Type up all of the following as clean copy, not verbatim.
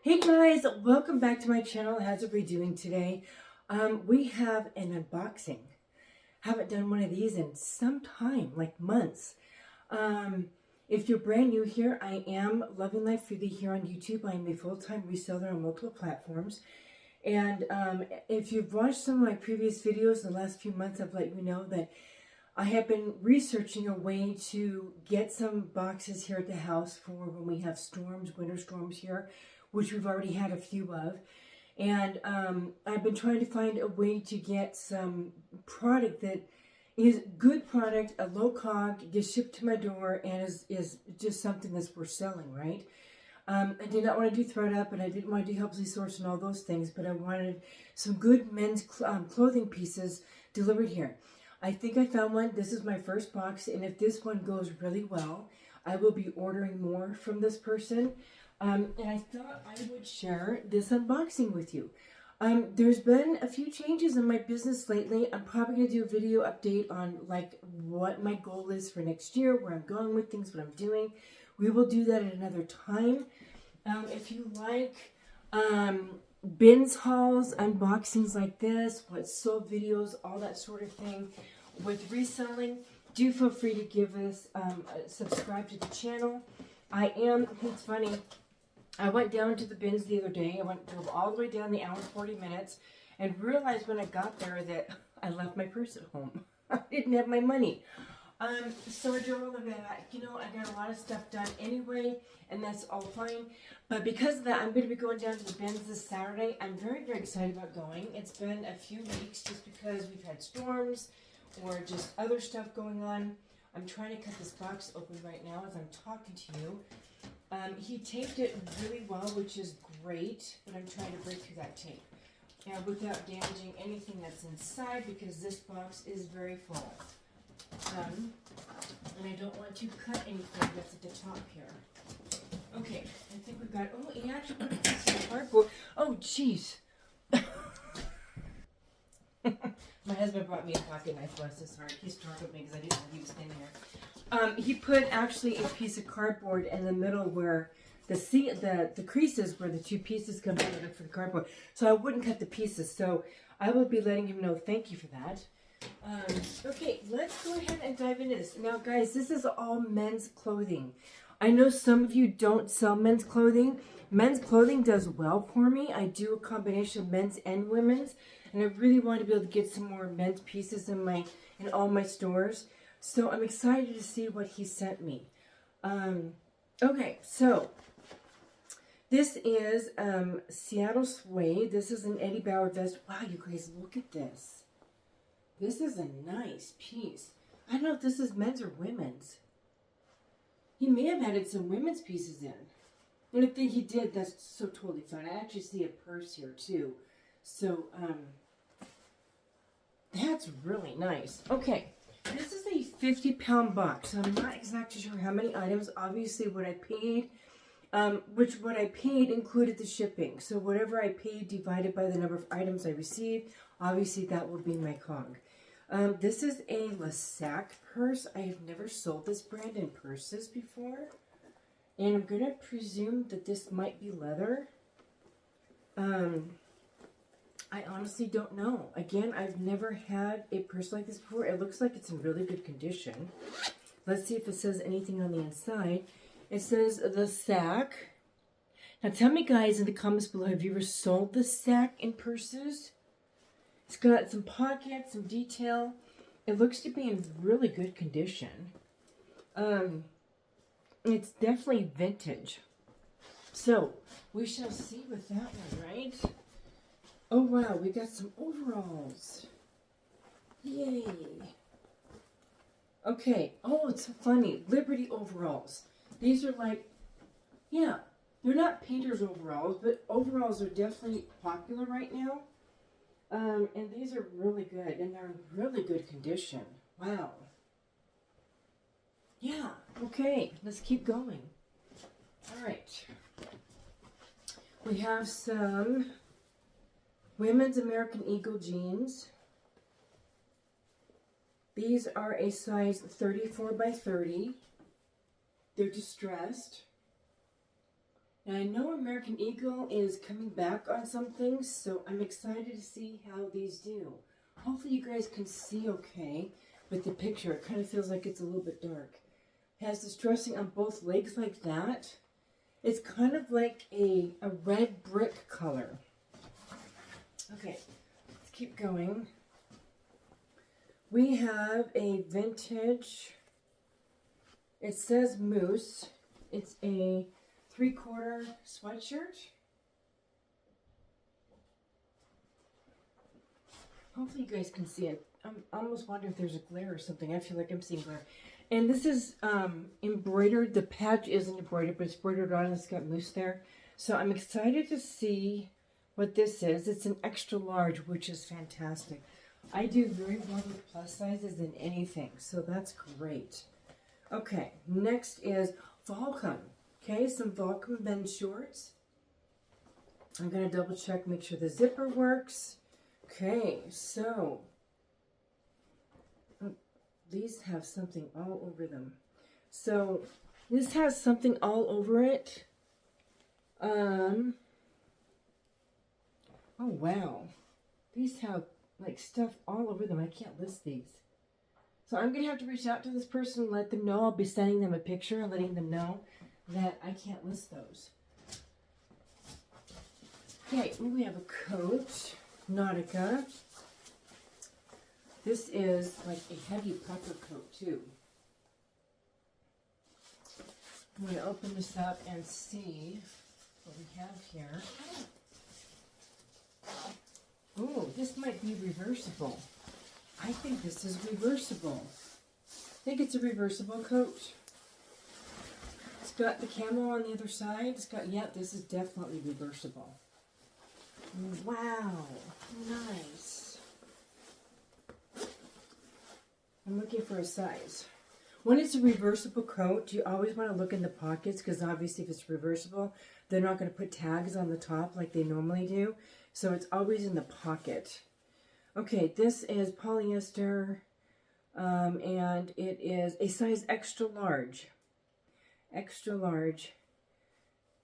Hey guys, welcome back to my channel. How's everybody doing today? We have an unboxing. Haven't done one of these in some time, like months. If you're brand new here, I am Loving Life Freely here on YouTube. I am a full-time reseller on multiple platforms. And if you've watched some of my previous videos in the last few months, I've let you know that I have been researching a way to get some boxes here at the house for when we have storms, winter storms here, which we've already had a few of. And I've been trying to find a way to get some product that is good product, a low cog, gets shipped to my door, and is just something that's worth selling, right? I did not want to do ThredUp, and I didn't want to do Helpsy Source and all those things, but I wanted some good men's clothing pieces delivered here. I think I found one. This is my first box, and if this one goes really well, I will be ordering more from this person. And I thought I would share this unboxing with you. There's been a few changes in my business lately. I'm probably going to do a video update on like what my goal is for next year, where I'm going with things, what I'm doing. We will do that at another time. If you like bins hauls, unboxings like this, what's sold videos, all that sort of thing with reselling, do feel free to give us subscribe to the channel. It's funny, I went down to the bins the other day. I drove all the way down the hour and 40 minutes and realized when I got there that I left my purse at home. I didn't have my money. So I drove all the way back. You know, I got a lot of stuff done anyway, and that's all fine. But because of that, I'm going to be going down to the bins this Saturday. I'm very, very excited about going. It's been a few weeks just because we've had storms or just other stuff going on. I'm trying to cut this box open right now as I'm talking to you. He taped it really well, which is great, but I'm trying to break through that tape. And without damaging anything that's inside, because this box is very full. And I don't want to cut anything that's at the top here. Okay, I think we've got, oh, he actually put a piece of cardboard. Oh, jeez. My husband brought me a pocket knife, bless his heart. He startled me because I didn't know he was in here. He put actually a piece of cardboard in the middle where the creases where the two pieces come together for the cardboard. So I wouldn't cut the pieces. So I will be letting him know thank you for that. Okay, let's go ahead and dive into this. Now, guys, this is all men's clothing. I know some of you don't sell men's clothing. Men's clothing does well for me. I do a combination of men's and women's, and I really want to be able to get some more men's pieces in all my stores. So I'm excited to see what he sent me. Okay, so this is Seattle Suede. This is an Eddie Bauer vest. Wow, you guys, look at this. This is a nice piece. I don't know if this is men's or women's. He may have added some women's pieces in. And if he did, that's so totally fine. I actually see a purse here too. So, that's really nice. Okay, this is a 50-pound box. I'm not exactly sure how many items. Obviously, what I paid, what I paid included the shipping. So whatever I paid divided by the number of items I received, obviously that will be my cog. This is a Lasac purse. I have never sold this brand in purses before. And I'm going to presume that this might be leather. I honestly don't know. Again, I've never had a purse like this before. It looks like it's in really good condition. Let's see if it says anything on the inside. It says the sack. Now tell me, guys, in the comments below, have you ever sold the sack in purses? It's got some pockets, some detail. It looks to be in really good condition. It's definitely vintage. So, we shall see with that one, right? Oh, wow, we got some overalls. Yay. Okay. Oh, it's so funny. Liberty overalls. These are like, yeah, they're not painter's overalls, but overalls are definitely popular right now. And these are really good, and they're in really good condition. Wow. Yeah, okay, let's keep going. All right. We have some women's American Eagle jeans. These are a size 34 by 30. They're distressed. Now I know American Eagle is coming back on some things, so I'm excited to see how these do. Hopefully you guys can see okay with the picture. It kind of feels like it's a little bit dark. It has this dressing on both legs like that. It's kind of like a red brick color. Okay, let's keep going. We have a vintage, it says moose. It's a 3/4 sweatshirt. Hopefully you guys can see it. I almost wonder if there's a glare or something. I feel like I'm seeing glare. And this is embroidered. The patch isn't embroidered, but it's embroidered on. It's got moose there. So I'm excited to see what this is. It's an extra large, which is fantastic. I do very well with plus sizes in anything, so that's great. Okay, next is Volcom. Okay, some Volcom men's shorts. I'm going to double check, make sure the zipper works. Okay, so these have something all over them. So this has something all over it. Oh wow, these have like stuff all over them. I can't list these. So I'm going to have to reach out to this person and let them know. I'll be sending them a picture and letting them know that I can't list those. Okay, we have a coat, Nautica. This is like a heavy puffer coat too. I'm going to open this up and see what we have here. Oh, this might be reversible. I think this is reversible. I think it's a reversible coat. It's got the camo on the other side. It's got, yep, this is definitely reversible. Wow, nice. I'm looking for a size. When it's a reversible coat, you always want to look in the pockets because obviously if it's reversible, they're not going to put tags on the top like they normally do. So it's always in the pocket. Okay, this is polyester and it is a size extra large. Extra large.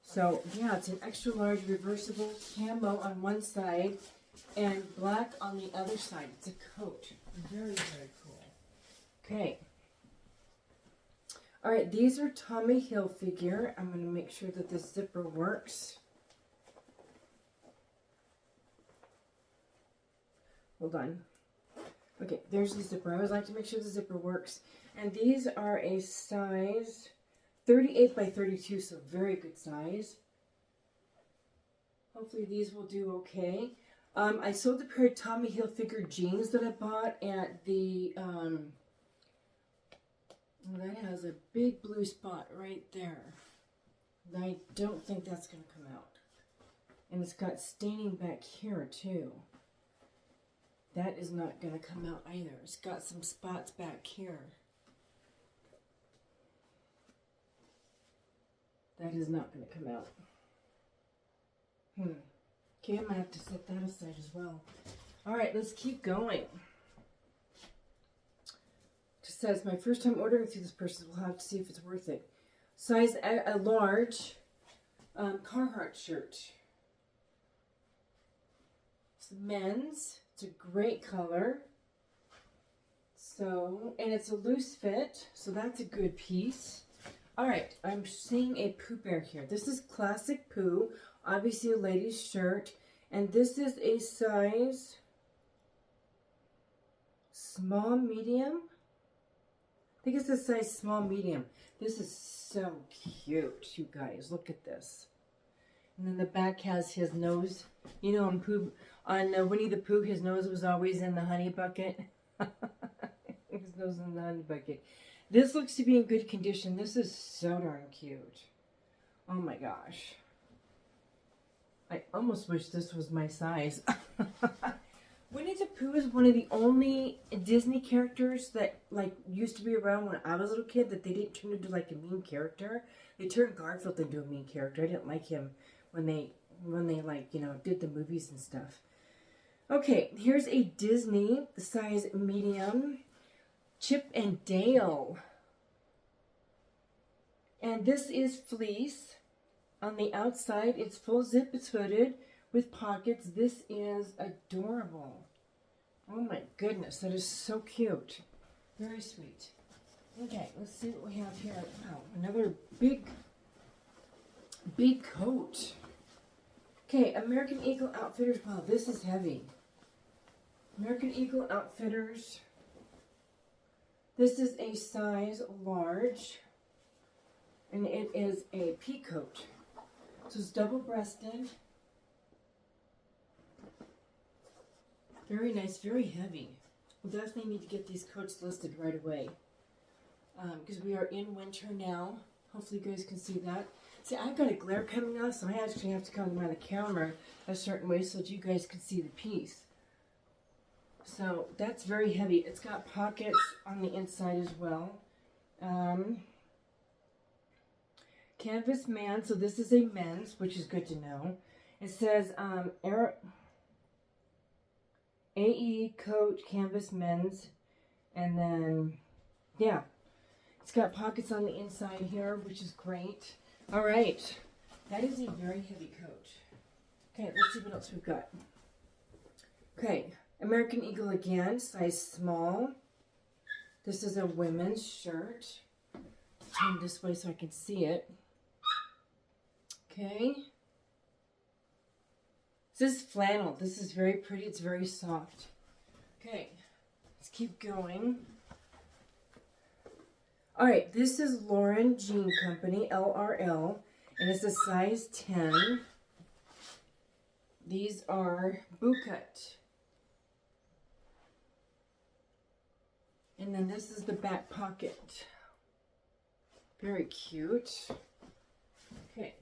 So yeah, it's an extra large reversible camo on one side and black on the other side. It's a coat. Very, very cool. Okay. All right, these are Tommy Hilfiger. I'm going to make sure that the zipper works. Hold on. Okay, there's the zipper. I always like to make sure the zipper works. And these are a size 38 by 32, so very good size. Hopefully these will do okay. I sold a pair of Tommy Hilfiger jeans that I bought at the, that has a big blue spot right there. I don't think that's going to come out. And it's got staining back here too. That is not going to come out either. It's got some spots back here. That is not going to come out. Okay, I might have to set that aside as well. All right, let's keep going. It just says, my first time ordering through this person. We'll have to see if it's worth it. Size a large Carhartt shirt. It's men's. It's a great color. So, and it's a loose fit, so that's a good piece. All right, I'm seeing a Pooh Bear here. This is classic Pooh, obviously a lady's shirt, and this is a size small, medium. I think it's a size small, medium. This is so cute, you guys. Look at this. And then the back has his nose. You know, on Winnie the Pooh, his nose was always in the honey bucket. His nose in the honey bucket. This looks to be in good condition. This is so darn cute. Oh my gosh. I almost wish this was my size. Winnie the Pooh is one of the only Disney characters that like used to be around when I was a little kid that they didn't turn into like a mean character. They turned Garfield into a mean character. I didn't like him when they like, you know, did the movies and stuff. Okay, here's a Disney size medium Chip and Dale. And this is fleece. On the outside, it's full zip, it's hooded with pockets. This is adorable. Oh my goodness, that is so cute. Very sweet. Okay, let's see what we have here. Wow, another big coat. Okay, American Eagle Outfitters. Wow, this is heavy. American Eagle Outfitters. This is a size large, and it is a pea coat. So it's double-breasted. Very nice, very heavy. We'll definitely need to get these coats listed right away. Because we are in winter now. Hopefully you guys can see that. See, I've got a glare coming off, so I actually have to come around the camera a certain way so that you guys can see the piece. So that's very heavy. It's got pockets on the inside as well. Canvas man, so this is a men's, which is good to know. It says AE coat canvas men's, and then yeah, it's got pockets on the inside here, which is great. All right, that is a very heavy coat. Okay, let's see what else we've got. Okay, American Eagle again, size small. This is a women's shirt. Turn this way so I can see it. Okay. This is flannel. This is very pretty. It's very soft. Okay, let's keep going. All right, this is Lauren Jean Company, LRL, and it's a size 10. These are boot cut. And then this is the back pocket. Very cute. Okay,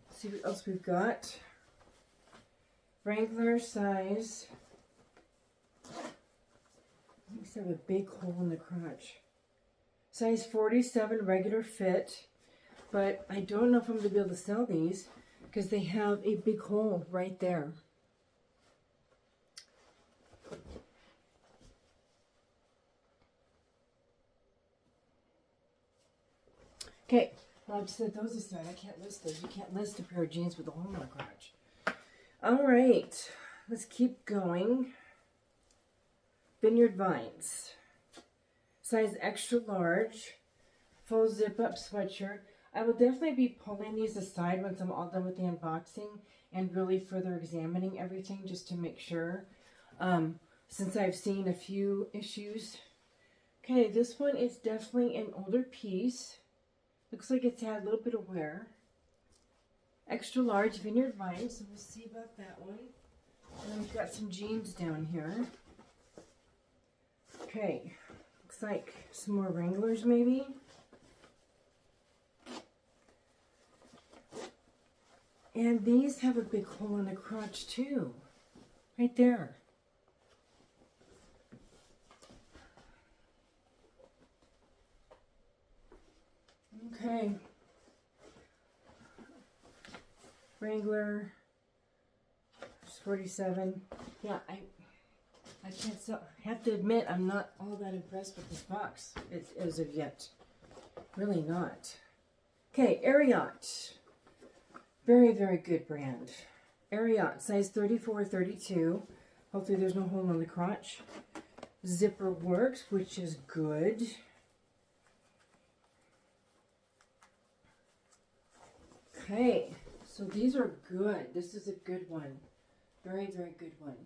let's see what else we've got. Wrangler size. These have a big hole in the crotch. Size 47 regular fit, but I don't know if I'm going to be able to sell these because they have a big hole right there. Okay, well, I'll just set those aside. I can't list those. You can't list a pair of jeans with a hole in the crotch. All right, let's keep going. Vineyard Vines. Size extra large, full zip-up sweatshirt. I will definitely be pulling these aside once I'm all done with the unboxing and really further examining everything just to make sure. Since I've seen a few issues. Okay, this one is definitely an older piece. Looks like it's had a little bit of wear. Extra large Vineyard Vines, so we'll see about that one. And then we've got some jeans down here. Okay. Looks like some more Wranglers, maybe. And these have a big hole in the crotch, too. Right there. Okay. Wrangler. 47. Yeah, I can't sell. I have to admit, I'm not all that impressed with this box as of yet. Really not. Okay, Ariat. Very, very good brand. Ariat, size 34, 32. Hopefully there's no hole in the crotch. Zipper works, which is good. Okay, so these are good. This is a good one. Very, very good one.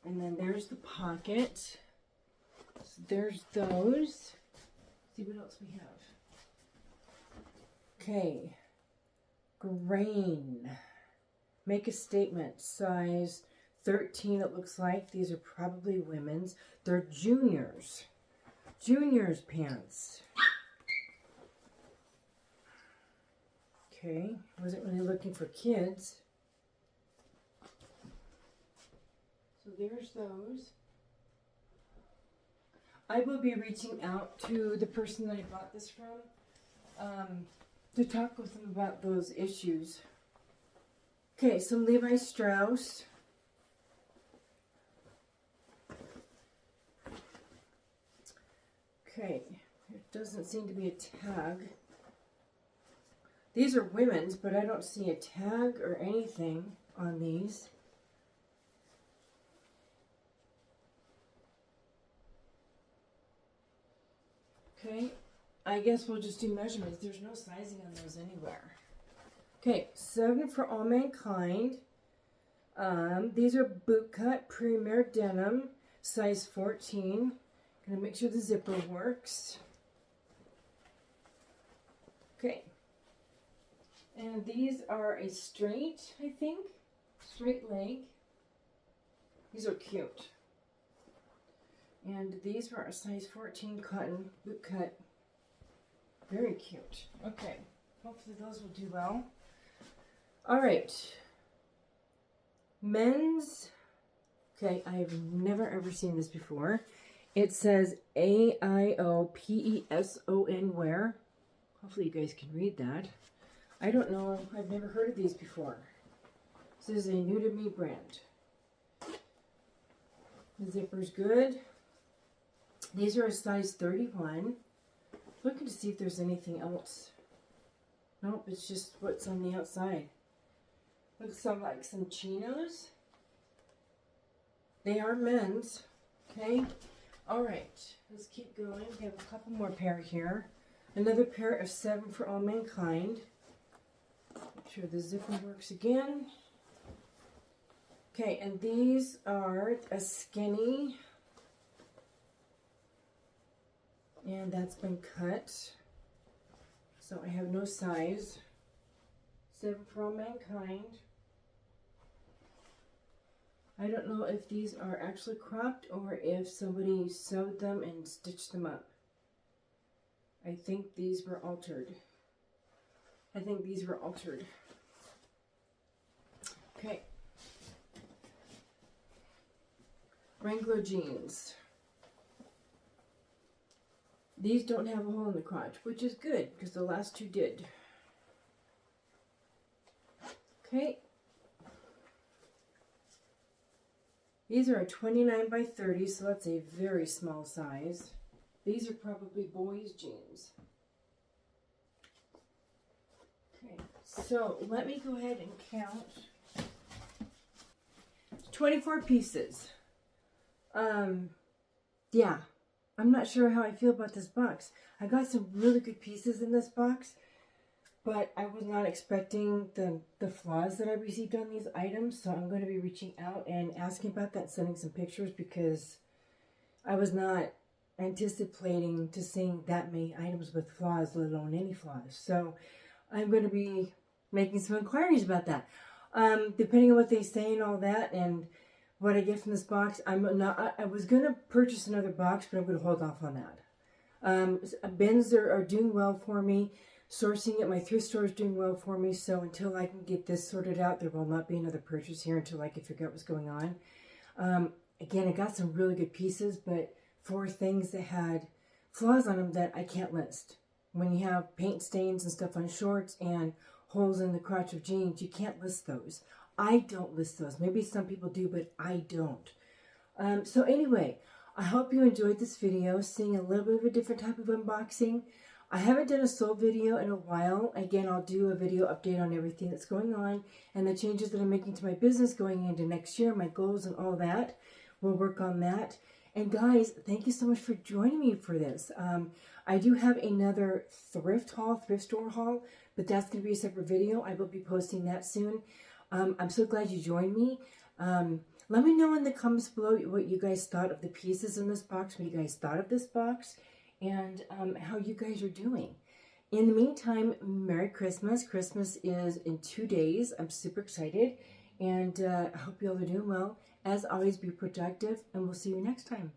And then there's the pocket. So there's those. Let's see what else we have. Okay. Grain. Make a statement. Size 13 it looks like. These are probably women's. They're juniors. Juniors pants. Okay. Wasn't really looking for kids. So there's those. I will be reaching out to the person that I bought this from to talk with them about those issues. Okay, some Levi Strauss. Okay, there doesn't seem to be a tag. These are women's, but I don't see a tag or anything on these. Okay, I guess we'll just do measurements. There's no sizing on those anywhere. Okay, 7 for All Mankind. These are bootcut Premier Denim, size 14. Gonna make sure the zipper works. Okay. And these are a straight, I think, straight leg. These are cute. And these are a size 14 cotton boot cut. Very cute. Okay, hopefully those will do well. All right. Men's, okay, I've never ever seen this before. It says AIOPESON wear. Hopefully you guys can read that. I don't know, I've never heard of these before. This is a new to me brand. The zipper's good. These are a size 31. Looking to see if there's anything else. Nope, it's just what's on the outside. Looks like some chinos. They are men's. Okay. Alright, let's keep going. We have a couple more pair here. Another pair of 7 for All Mankind. Make sure the zipper works again. Okay, and these are a skinny. And that's been cut. So I have no size. 7 for All Mankind. I don't know if these are actually cropped or if somebody sewed them and stitched them up. I think these were altered. Okay. Wrangler jeans. These don't have a hole in the crotch, which is good because the last two did. Okay. These are a 29 by 30, so that's a very small size. These are probably boys' jeans. Okay, so let me go ahead and count. 24 pieces. Yeah, I'm not sure how I feel about this box. I got some really good pieces in this box, but I was not expecting the flaws that I received on these items, so I'm going to be reaching out and asking about that, sending some pictures, because I was not anticipating to seeing that many items with flaws, let alone any flaws. So I'm going to be making some inquiries about that. Depending on what they say and all that, and what I get from this box, I was going to purchase another box, but I'm going to hold off on that. Bins are doing well for me. Sourcing at my thrift store is doing well for me, so until I can get this sorted out, there will not be another purchase here until I can figure out what's going on. Again, I got some really good pieces, but 4 things that had flaws on them that I can't list. When you have paint stains and stuff on shorts and holes in the crotch of jeans, you can't list those. I don't list those. Maybe some people do, but I don't. So anyway, I hope you enjoyed this video, seeing a little bit of a different type of unboxing. I haven't done a soul video in a while. Again, I'll do a video update on everything that's going on and the changes that I'm making to my business going into next year, my goals and all that. We'll work on that. And guys, thank you so much for joining me for this. I do have another thrift store haul, but that's going to be a separate video. I will be posting that soon. I'm so glad you joined me. Let me know in the comments below what you guys thought of the pieces in this box, what you guys thought of this box, and how you guys are doing. In the meantime, Merry Christmas. Christmas is in 2 days. I'm super excited, and I hope you all are doing well. As always, be productive, and we'll see you next time.